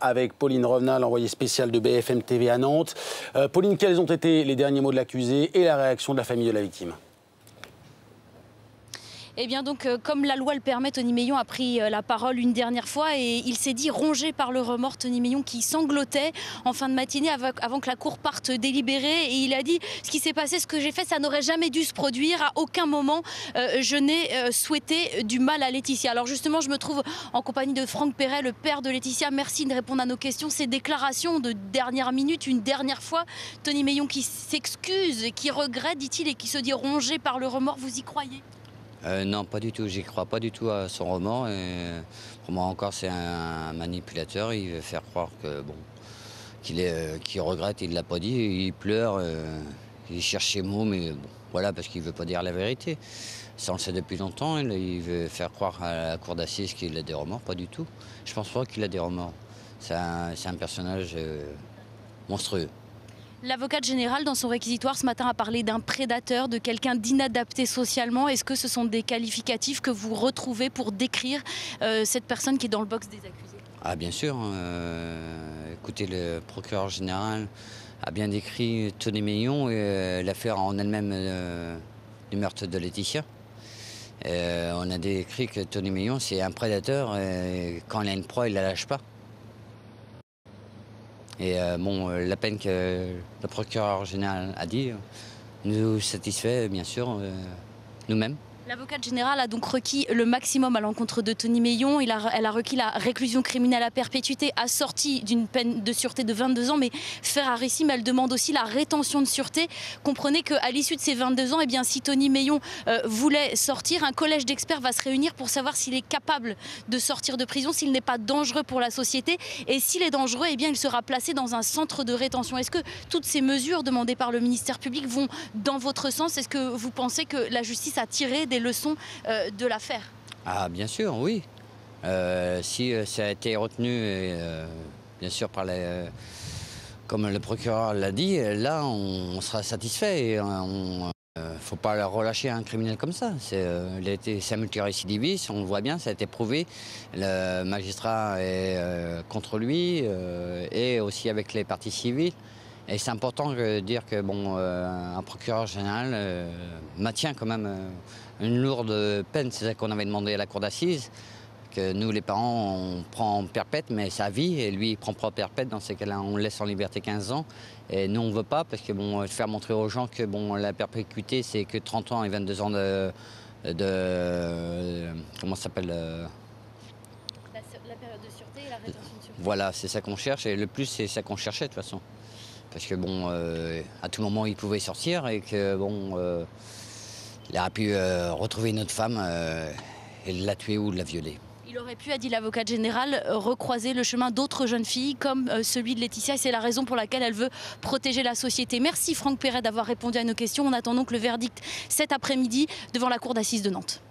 Avec Pauline Revenal, envoyée spéciale de BFM TV à Nantes. Pauline, quels ont été les derniers mots de l'accusé et la réaction de la famille de la victime ? Eh bien donc, comme la loi le permet, Tony Meillon a pris la parole une dernière fois et il s'est dit rongé par le remords. Tony Meillon qui sanglotait en fin de matinée avant que la cour parte délibérer. Et il a dit « Ce qui s'est passé, ce que j'ai fait, ça n'aurait jamais dû se produire. À aucun moment, je n'ai souhaité du mal à Laetitia. » Alors justement, je me trouve en compagnie de Franck Perret, le père de Laetitia. Merci de répondre à nos questions. Ces déclarations de dernière minute, une dernière fois, Tony Meillon qui s'excuse, qui regrette, dit-il, et qui se dit rongé par le remords. Vous y croyez ? Non, pas du tout. J'y crois pas du tout à son remords. Et pour moi encore, c'est un manipulateur. Il veut faire croire que bon, qu'il regrette. Il l'a pas dit. Il pleure. Il cherche ses mots, mais bon, voilà, parce qu'il veut pas dire la vérité. Ça, on le sait depuis longtemps. Il veut faire croire à la cour d'assises qu'il a des remords. Pas du tout. Je pense pas qu'il a des remords. C'est un personnage monstrueux. L'avocate générale, dans son réquisitoire ce matin, a parlé d'un prédateur, de quelqu'un d'inadapté socialement. Est-ce que ce sont des qualificatifs que vous retrouvez pour décrire cette personne qui est dans le box des accusés ? Ah bien sûr. Écoutez, le procureur général a bien décrit Tony Meillon et l'affaire en elle-même du meurtre de Laetitia. On a décrit que Tony Meillon, c'est un prédateur et quand il a une proie, il ne la lâche pas. Et bon, la peine que le procureur général a dit nous satisfait, bien sûr, nous-mêmes. L'avocate générale a donc requis le maximum à l'encontre de Tony Meillon. Elle a requis la réclusion criminelle à perpétuité assortie d'une peine de sûreté de 22 ans. Mais ferrarissime, elle demande aussi la rétention de sûreté. Comprenez qu'à l'issue de ces 22 ans, eh bien, si Tony Meillon voulait sortir, un collège d'experts va se réunir pour savoir s'il est capable de sortir de prison, s'il n'est pas dangereux pour la société. Et s'il est dangereux, eh bien, il sera placé dans un centre de rétention. Est-ce que toutes ces mesures demandées par le ministère public vont dans votre sens? Est-ce que vous pensez que la justice a tiré des leçons de l'affaire? Ah bien sûr, oui. Si ça a été retenu, bien sûr, comme le procureur l'a dit, là on sera satisfait. Il ne faut pas relâcher un criminel comme ça. C'est un multirécidiviste, on le voit bien, ça a été prouvé. Le magistrat est contre lui et aussi avec les parties civiles. Et c'est important de dire que bon, un procureur général maintient quand même une lourde peine. C'est ça qu'on avait demandé à la cour d'assises, que nous les parents on prend en perpète, mais sa vie, et lui il prend pas perpète. Dans ces cas-là, on le laisse en liberté 15 ans. Et nous on ne veut pas, parce que bon, faire montrer aux gens que bon, la perpétuité c'est que 30 ans et 22 ans de comment ça s'appelle La période de sûreté et la rétention de sûreté. Voilà, c'est ça qu'on cherche, et le plus c'est ça qu'on cherchait de toute façon. Parce que bon, à tout moment il pouvait sortir et que bon, il aurait pu retrouver une autre femme et la tuer ou la violer. Il aurait pu, a dit l'avocate générale, recroiser le chemin d'autres jeunes filles comme celui de Laetitia, et c'est la raison pour laquelle elle veut protéger la société. Merci Franck Perret d'avoir répondu à nos questions. On attend donc le verdict cet après-midi devant la cour d'assises de Nantes.